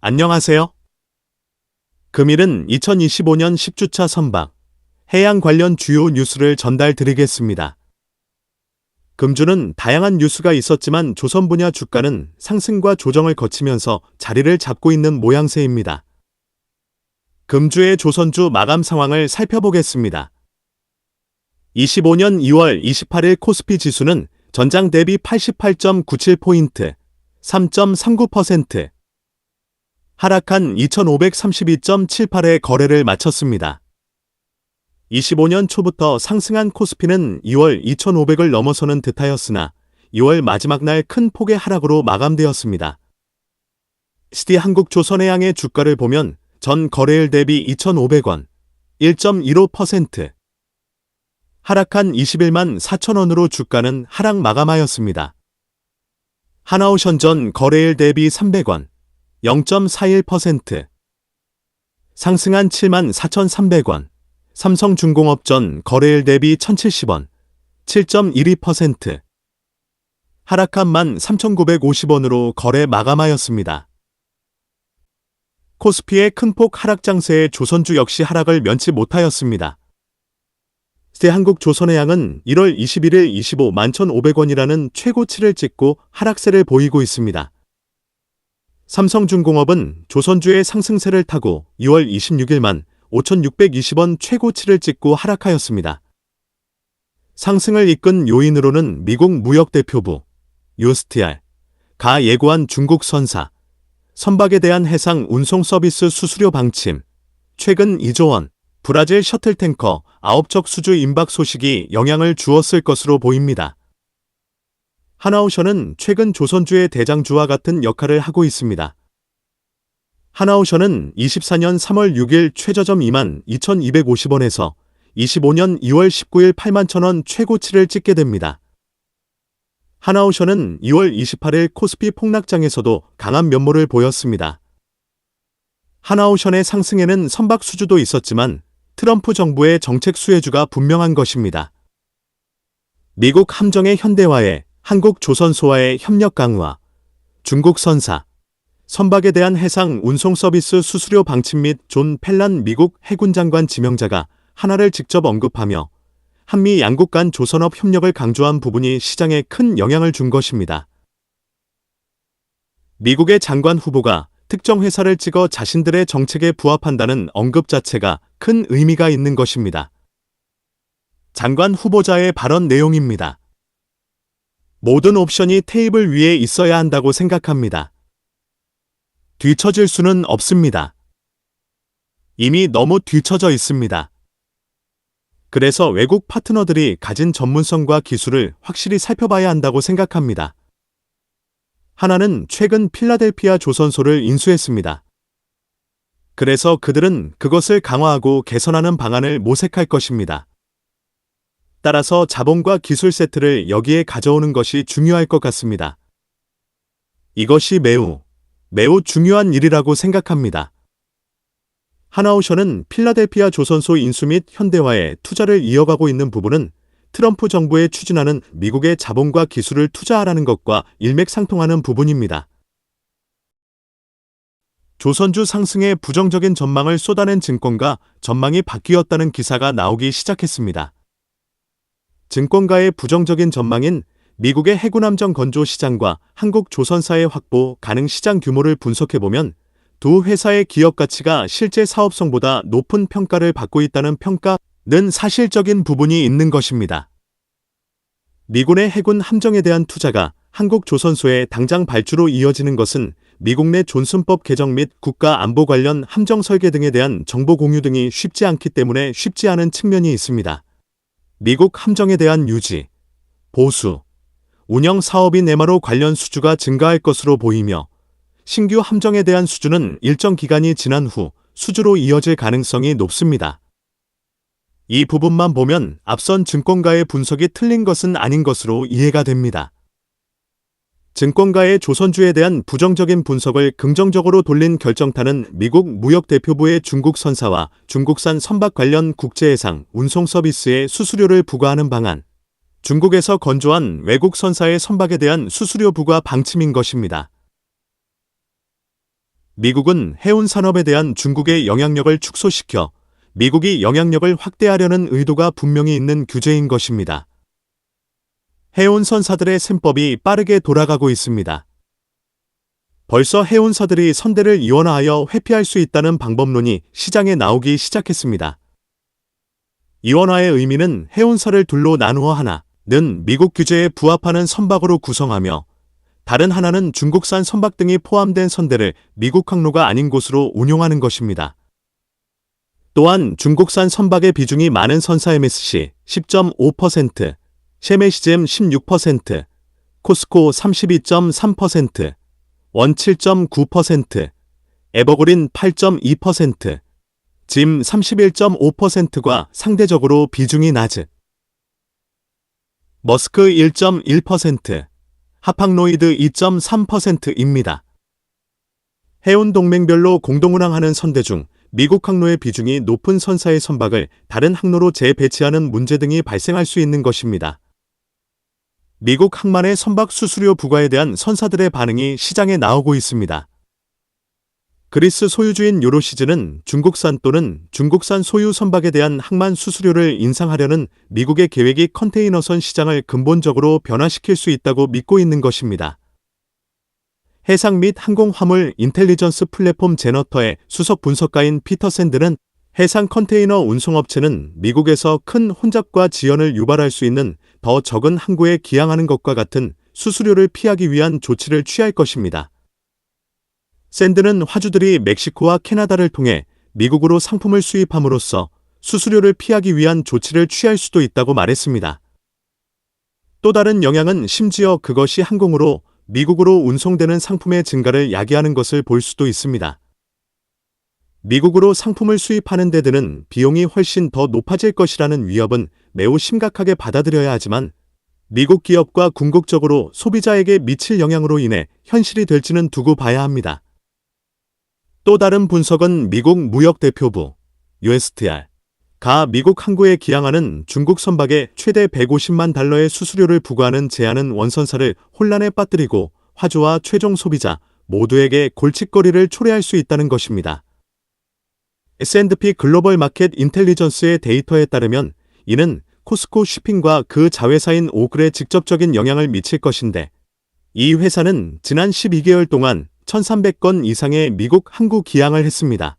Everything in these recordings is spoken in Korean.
안녕하세요. 금일은 2025년 10주차 선박, 해양 관련 주요 뉴스를 전달드리겠습니다. 금주는 다양한 뉴스가 있었지만 조선 분야 주가는 상승과 조정을 거치면서 자리를 잡고 있는 모양새입니다. 금주의 조선주 마감 상황을 살펴보겠습니다. 25년 2월 28일 코스피 지수는 전장 대비 88.97포인트, 3.39%, 하락한 2532.78의 거래를 마쳤습니다. 25년 초부터 상승한 코스피는 2월 2500을 넘어서는 듯하였으나 2월 마지막 날 큰 폭의 하락으로 마감되었습니다. CD 한국조선해양의 주가를 보면 전 거래일 대비 2,500원, 1.15%, 하락한 21만 4천원으로 주가는 하락 마감하였습니다. 하나오션 전 거래일 대비 300원, 0.41%, 상승한 7만 4,300원, 삼성중공업 전 거래일 대비 1,070원, 7.12%, 하락한 13,950원으로 거래 마감하였습니다. 코스피의 큰 폭 하락 장세에 조선주 역시 하락을 면치 못하였습니다. 한국조선해양은 1월 21일 25만 1,500원이라는 최고치를 찍고 하락세를 보이고 있습니다. 삼성중공업은 조선주의 상승세를 타고 2월 26일만 5,620원 최고치를 찍고 하락하였습니다. 상승을 이끈 요인으로는 미국 무역대표부, USTR, 가 예고한 중국 선사, 선박에 대한 해상 운송 서비스 수수료 방침, 최근 2조 원, 브라질 셔틀탱커 9척 수주 임박 소식이 영향을 주었을 것으로 보입니다. 하나오션은 최근 조선주의 대장주와 같은 역할을 하고 있습니다. 하나오션은 24년 3월 6일 최저점 22,250원에서 25년 2월 19일 81,000원 최고치를 찍게 됩니다. 하나오션은 2월 28일 코스피 폭락장에서도 강한 면모를 보였습니다. 하나오션의 상승에는 선박 수주도 있었지만 트럼프 정부의 정책 수혜주가 분명한 것입니다. 미국 함정의 현대화에 한국조선소와의 협력 강화, 중국 선사, 선박에 대한 해상 운송 서비스 수수료 방침 및 존 펠란 미국 해군 장관 지명자가 하나를 직접 언급하며 한미 양국 간 조선업 협력을 강조한 부분이 시장에 큰 영향을 준 것입니다. 미국의 장관 후보가 특정 회사를 찍어 자신들의 정책에 부합한다는 언급 자체가 큰 의미가 있는 것입니다. 장관 후보자의 발언 내용입니다. 모든 옵션이 테이블 위에 있어야 한다고 생각합니다. 뒤처질 수는 없습니다. 이미 너무 뒤처져 있습니다. 그래서 외국 파트너들이 가진 전문성과 기술을 확실히 살펴봐야 한다고 생각합니다. 하나는 최근 필라델피아 조선소를 인수했습니다. 그래서 그들은 그것을 강화하고 개선하는 방안을 모색할 것입니다. 따라서 자본과 기술 세트를 여기에 가져오는 것이 중요할 것 같습니다. 이것이 매우 중요한 일이라고 생각합니다. 하나오션은 필라델피아 조선소 인수 및 현대화에 투자를 이어가고 있는 부분은 트럼프 정부에 추진하는 미국의 자본과 기술을 투자하라는 것과 일맥상통하는 부분입니다. 조선주 상승에 부정적인 전망을 쏟아낸 증권가 전망이 바뀌었다는 기사가 나오기 시작했습니다. 증권가의 부정적인 전망인 미국의 해군함정 건조 시장과 한국 조선사의 확보 가능 시장 규모를 분석해보면 두 회사의 기업 가치가 실제 사업성보다 높은 평가를 받고 있다는 평가는 사실적인 부분이 있는 것입니다. 미군의 해군 함정에 대한 투자가 한국 조선소의 당장 발주로 이어지는 것은 미국 내 존슨법 개정 및 국가 안보 관련 함정 설계 등에 대한 정보 공유 등이 쉽지 않기 때문에 쉽지 않은 측면이 있습니다. 미국 함정에 대한 유지, 보수, 운영 사업이 네마로 관련 수주가 증가할 것으로 보이며 신규 함정에 대한 수주는 일정 기간이 지난 후 수주로 이어질 가능성이 높습니다. 이 부분만 보면 앞선 증권가의 분석이 틀린 것은 아닌 것으로 이해가 됩니다. 증권가의 조선주에 대한 부정적인 분석을 긍정적으로 돌린 결정타는 미국 무역대표부의 중국 선사와 중국산 선박 관련 국제해상 운송 서비스에 수수료를 부과하는 방안, 중국에서 건조한 외국 선사의 선박에 대한 수수료 부과 방침인 것입니다. 미국은 해운 산업에 대한 중국의 영향력을 축소시켜 미국이 영향력을 확대하려는 의도가 분명히 있는 규제인 것입니다. 해운선사들의 셈법이 빠르게 돌아가고 있습니다. 벌써 해운사들이 선대를 이원화하여 회피할 수 있다는 방법론이 시장에 나오기 시작했습니다. 이원화의 의미는 해운사를 둘로 나누어 하나는 미국 규제에 부합하는 선박으로 구성하며 다른 하나는 중국산 선박 등이 포함된 선대를 미국 항로가 아닌 곳으로 운용하는 것입니다. 또한 중국산 선박의 비중이 많은 선사 MSC 10.5%, 셰메시즘 16%, 코스코 32.3%, 원 7.9%, 에버그린 8.2%, 짐 31.5%가 상대적으로 비중이 낮은 머스크 1.1%, 하팡로이드 2.3%입니다. 해운 동맹별로 공동운항하는 선대 중 미국 항로의 비중이 높은 선사의 선박을 다른 항로로 재배치하는 문제 등이 발생할 수 있는 것입니다. 미국 항만의 선박 수수료 부과에 대한 선사들의 반응이 시장에 나오고 있습니다. 그리스 소유주인 유로시즈는 중국산 또는 중국산 소유 선박에 대한 항만 수수료를 인상하려는 미국의 계획이 컨테이너선 시장을 근본적으로 변화시킬 수 있다고 믿고 있는 것입니다. 해상 및 항공화물 인텔리전스 플랫폼 제너터의 수석 분석가인 피터 샌드는 해상 컨테이너 운송업체는 미국에서 큰 혼잡과 지연을 유발할 수 있는 더 적은 항구에 기항하는 것과 같은 수수료를 피하기 위한 조치를 취할 것입니다. 샌드는 화주들이 멕시코와 캐나다를 통해 미국으로 상품을 수입함으로써 수수료를 피하기 위한 조치를 취할 수도 있다고 말했습니다. 또 다른 영향은 심지어 그것이 항공으로 미국으로 운송되는 상품의 증가를 야기하는 것을 볼 수도 있습니다. 미국으로 상품을 수입하는 데 드는 비용이 훨씬 더 높아질 것이라는 위협은 매우 심각하게 받아들여야 하지만 미국 기업과 궁극적으로 소비자에게 미칠 영향으로 인해 현실이 될지는 두고 봐야 합니다. 또 다른 분석은 미국 무역대표부 USTR가 미국 항구에 기항하는 중국 선박에 최대 150만 달러의 수수료를 부과하는 제한은 원선사를 혼란에 빠뜨리고 화주와 최종 소비자 모두에게 골칫거리를 초래할 수 있다는 것입니다. S&P 글로벌 마켓 인텔리전스의 데이터에 따르면 이는 코스코 쉬핑과 그 자회사인 오글에 직접적인 영향을 미칠 것인데 이 회사는 지난 12개월 동안 1,300건 이상의 미국 항구 기항을 했습니다.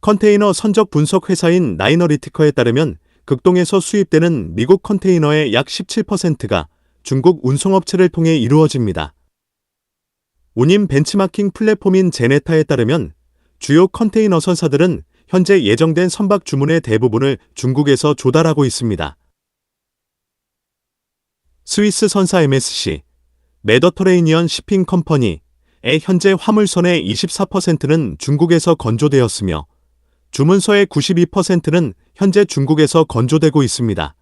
컨테이너 선적 분석 회사인 나이너리티커에 따르면 극동에서 수입되는 미국 컨테이너의 약 17%가 중국 운송업체를 통해 이루어집니다. 운임 벤치마킹 플랫폼인 제네타에 따르면 주요 컨테이너 선사들은 현재 예정된 선박 주문의 대부분을 중국에서 조달하고 있습니다. 스위스 선사 MSC, 메더터레이니언 시핑 컴퍼니의 현재 화물선의 24%는 중국에서 건조되었으며 주문서의 92%는 현재 중국에서 건조되고 있습니다.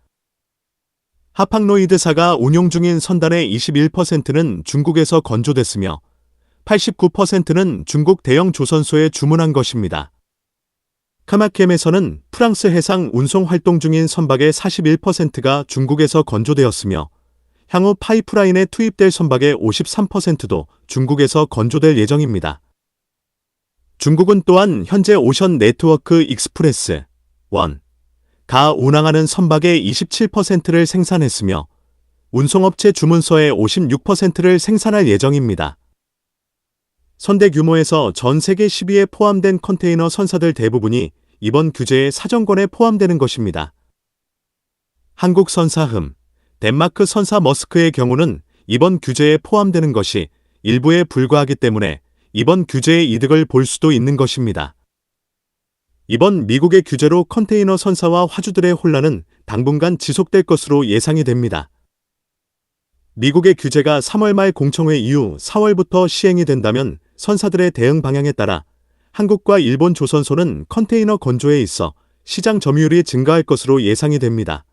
하팡로이드사가 운용 중인 선단의 21%는 중국에서 건조됐으며 89%는 중국 대형 조선소에 주문한 것입니다. 카마켐에서는 프랑스 해상 운송 활동 중인 선박의 41%가 중국에서 건조되었으며 향후 파이프라인에 투입될 선박의 53%도 중국에서 건조될 예정입니다. 중국은 또한 현재 오션 네트워크 익스프레스 1가 운항하는 선박의 27%를 생산했으며 운송업체 주문서의 56%를 생산할 예정입니다. 선대 규모에서 전 세계 10위에 포함된 컨테이너 선사들 대부분이 이번 규제의 사정권에 포함되는 것입니다. 한국 선사 덴마크 선사 머스크의 경우는 이번 규제에 포함되는 것이 일부에 불과하기 때문에 이번 규제의 이득을 볼 수도 있는 것입니다. 이번 미국의 규제로 컨테이너 선사와 화주들의 혼란은 당분간 지속될 것으로 예상이 됩니다. 미국의 규제가 3월 말 공청회 이후 4월부터 시행이 된다면 선사들의 대응 방향에 따라 한국과 일본 조선소는 컨테이너 건조에 있어 시장 점유율이 증가할 것으로 예상이 됩니다.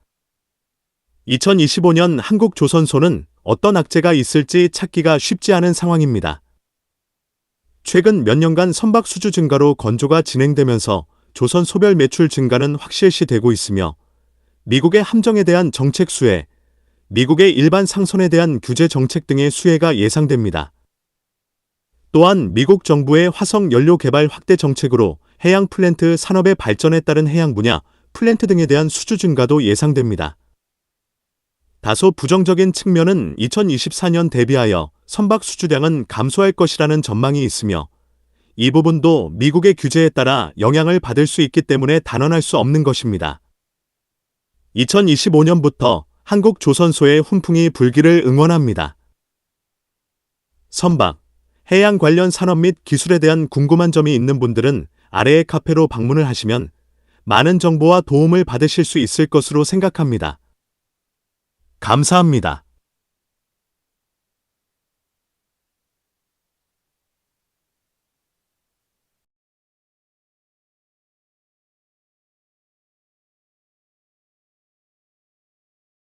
2025년 한국 조선소는 어떤 악재가 있을지 찾기가 쉽지 않은 상황입니다. 최근 몇 년간 선박 수주 증가로 건조가 진행되면서 조선 소별 매출 증가는 확실시되고 있으며 미국의 함정에 대한 정책 수혜, 미국의 일반 상선에 대한 규제 정책 등의 수혜가 예상됩니다. 또한 미국 정부의 화석 연료 개발 확대 정책으로 해양 플랜트 산업의 발전에 따른 해양 분야, 플랜트 등에 대한 수주 증가도 예상됩니다. 다소 부정적인 측면은 2024년 대비하여 선박 수주량은 감소할 것이라는 전망이 있으며 이 부분도 미국의 규제에 따라 영향을 받을 수 있기 때문에 단언할 수 없는 것입니다. 2025년부터 한국 조선소의 훈풍이 불기를 응원합니다. 선박, 해양 관련 산업 및 기술에 대한 궁금한 점이 있는 분들은 아래의 카페로 방문을 하시면 많은 정보와 도움을 받으실 수 있을 것으로 생각합니다. 감사합니다.